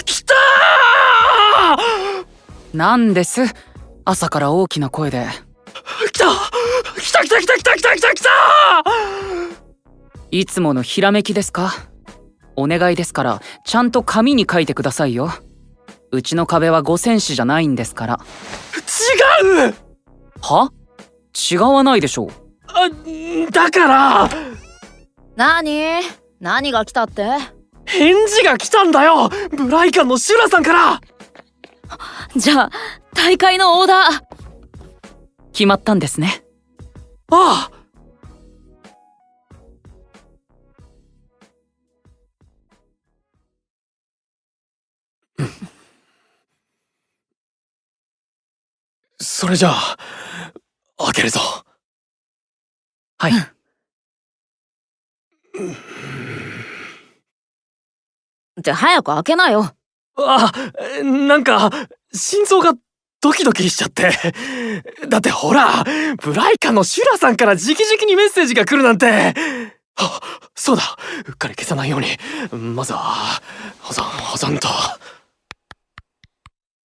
来たー！なんです、朝から大きな声で。来た来た来た来た来た来た来た来た！いつものひらめきですか？お願いですからちゃんと紙に書いてくださいよ。うちの壁は5センチじゃないんですから。違う！は？違わないでしょう。だから何が来たって？返事が来たんだよ、ブライカンのシュラさんから。じゃあ大会のオーダー決まったんですね。ああ。それじゃあ開けるぞ。はい。って早く開けなよ。なんか心臓がドキドキしちゃって。だってほら、ブライカのシュラさんから直々にメッセージが来るなんて。そうだ、うっかり消さないようにまずは保存と。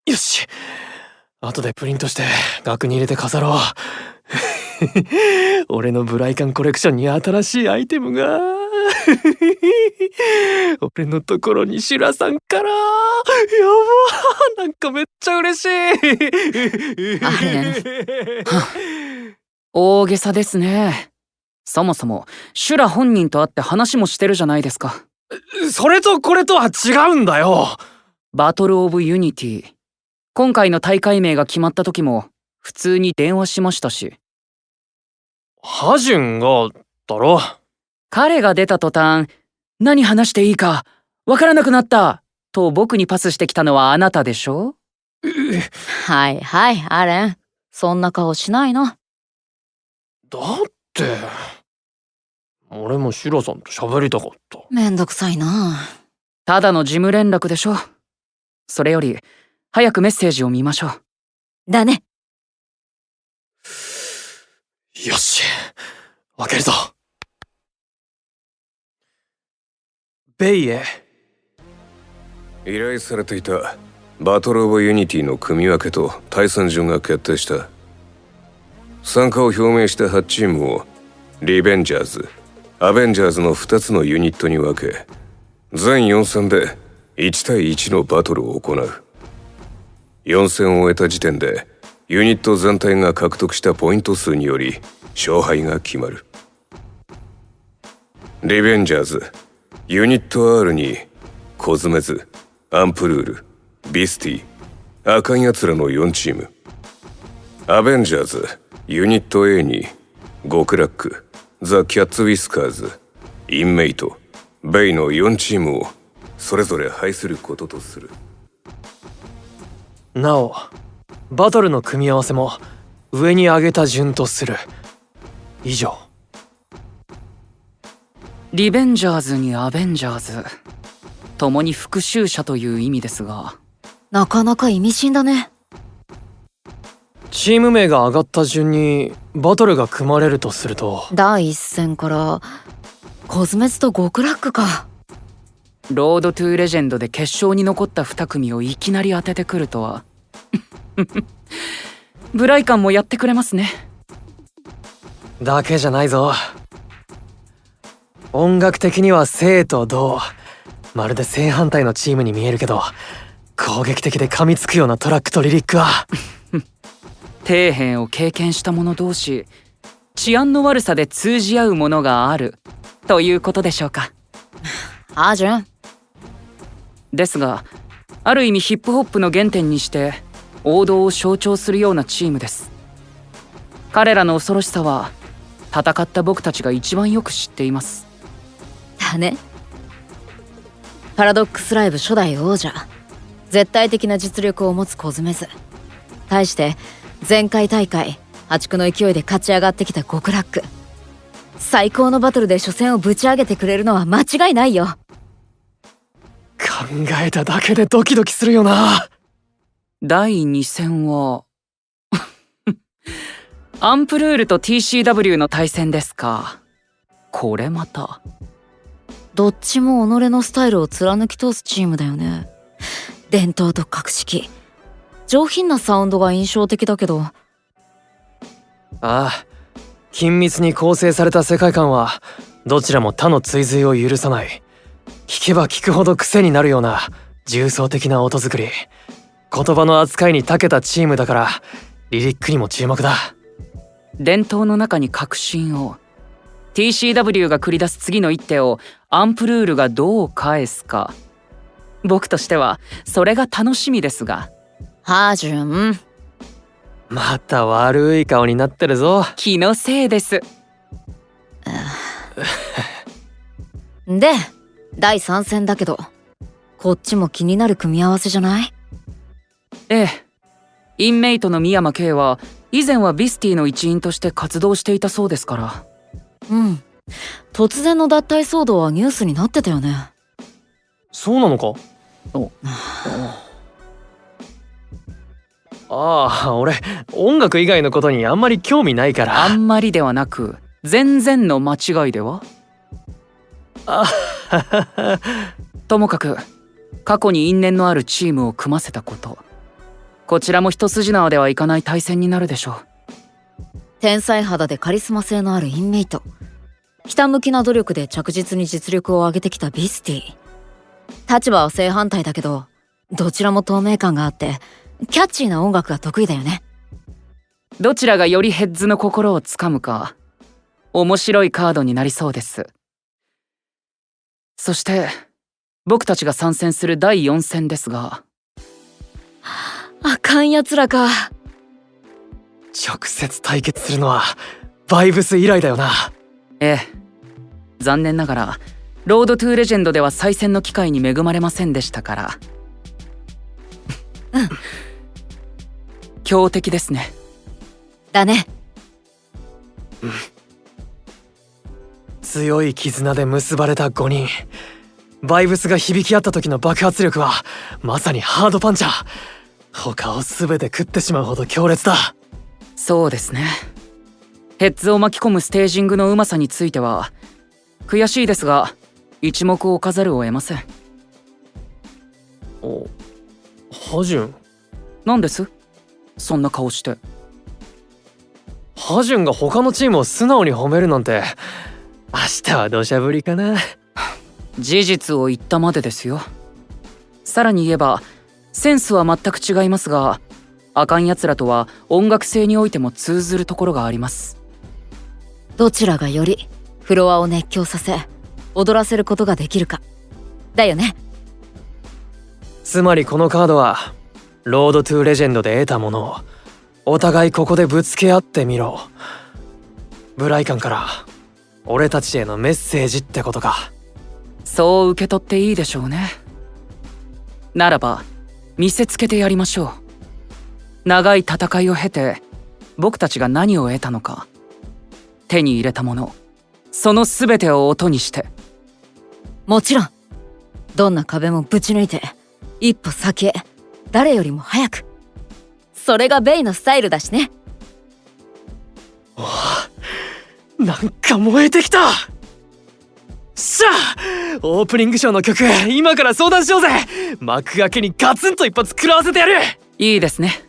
よし、後でプリントして額に入れて飾ろう。俺のブライカンコレクションに新しいアイテムが。俺のところにシュラさんから。やば、なんかめっちゃ嬉しい。アレン大げさですね。そもそもシュラ本人と会って話もしてるじゃないですか。それとこれとは違うんだよ。バトルオブユニティ、今回の大会名が決まった時も普通に電話しましたし。ハジュンがだろ。彼が出た途端、何話していいかわからなくなったと僕にパスしてきたのはあなたでしょ？はいはいアレン、そんな顔しないの。だって俺もシュラさんと喋りたかった。めんどくさいな。ただの事務連絡でしょ。それより早くメッセージを見ましょう。だね。よし、開けるぞ。ベイへ依頼されていたバトルオブユニティの組み分けと対戦順が決定した。参加を表明した8チームをリベンジャーズ、アベンジャーズの2つのユニットに分け、全4戦で1対1のバトルを行う。4戦を終えた時点でユニット全体が獲得したポイント数により勝敗が決まる。リベンジャーズユニット R にコズメズ、アンプルール、ビスティ、アカンヤツらの4チーム。アベンジャーズユニット A にゴクラック、ザ・キャッツ・ウィスカーズ、インメイト、ベイの4チームをそれぞれ配することとする。なおバトルの組み合わせも上に上げた順とする。以上。リベンジャーズにアベンジャーズ、共に復讐者という意味ですが。なかなか意味深だね。チーム名が上がった順にバトルが組まれるとすると、第一戦からコズメズと極楽か。ロードトゥーレジェンドで決勝に残った2組をいきなり当ててくるとは。ブライカンもやってくれますね。だけじゃないぞ。音楽的には生と同、まるで正反対のチームに見えるけど、攻撃的で噛みつくようなトラックとリリックは。底辺を経験した者同士、治安の悪さで通じ合うものがあるということでしょうか。アジュン。ですが、ある意味ヒップホップの原点にして王道を象徴するようなチームです。彼らの恐ろしさは戦った僕たちが一番よく知っています。だね。パラドックスライブ初代王者、絶対的な実力を持つコズメズ。対して前回大会破竹の勢いで勝ち上がってきた極楽。最高のバトルで初戦をぶち上げてくれるのは間違いないよ。考えただけでドキドキするよな。第2戦はアンプルールと TCW の対戦ですか。これまたどっちも己のスタイルを貫き通すチームだよね。伝統と格式、上品なサウンドが印象的だけど。ああ、緊密に構成された世界観はどちらも他の追随を許さない。聞けば聞くほど癖になるような重層的な音作り、言葉の扱いに長けたチームだからリリックにも注目だ。伝統の中に革新を。 TCW が繰り出す次の一手をアンプルールがどう返すか。僕としてはそれが楽しみですが。ハジュン、また悪い顔になってるぞ。気のせいです。で第3戦だけど、こっちも気になる組み合わせじゃない？ええ、インメイトの深山圭は以前はビスティの一員として活動していたそうですから。うん、突然の脱退騒動はニュースになってたよね。そうなのか？ああ、俺音楽以外のことにあんまり興味ないから。あんまりではなく全然の間違いでは。ともかく過去に因縁のあるチームを組ませたこと、こちらも一筋縄ではいかない対戦になるでしょう。天才肌でカリスマ性のあるインメイト、ひたむきな努力で着実に実力を上げてきたビスティ。立場は正反対だけど、どちらも透明感があってキャッチーな音楽が得意だよね。どちらがよりヘッズの心をつかむか、面白いカードになりそうです。そして僕たちが参戦する第4戦ですが。あかんやつらか。直接対決するのはバイブス以来だよな。ええ、残念ながらロードトゥーレジェンドでは再戦の機会に恵まれませんでしたから。強敵ですね。だね。強い絆で結ばれた5人。バイブスが響き合った時の爆発力はまさにハードパンチャー。他を全て食ってしまうほど強烈だ。そうですね。ヘッズを巻き込むステージングのうまさについては悔しいですが一目置かざるを得ません。お、ハジュン。何です？そんな顔して。ハジュンが他のチームを素直に褒めるなんて、明日は土砂降りかな。事実を言ったまでですよ。さらに言えばセンスは全く違いますが、あかんやつらとは音楽性においても通ずるところがあります。どちらがよりフロアを熱狂させ踊らせることができるかだよね。つまりこのカードはロードトゥーレジェンドで得たものをお互いここでぶつけ合ってみろ。ブライカンから俺たちへのメッセージってことか。そう受け取っていいでしょうね。ならば見せつけてやりましょう。長い戦いを経て僕たちが何を得たのか、手に入れたもの、その全てを音にして。もちろんどんな壁もぶち抜いて一歩先へ、誰よりも早く。それがベイのスタイルだしね。なんか燃えてきた。しゃあ、オープニングショーの曲今から相談しようぜ。幕開けにガツンと一発食らわせてやる。いいですね。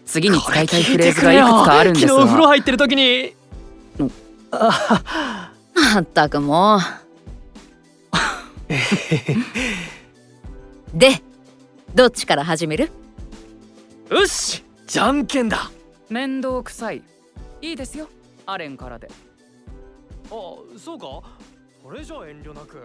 次に使いたいフレーズがいくつかあるんですが。昨日風呂入ってる時に。まったくもう。で、どっちから始める？よし、じゃんけんだ。面倒くさい。いいですよ、アレンからで。あ、そうか。それじゃ遠慮なく。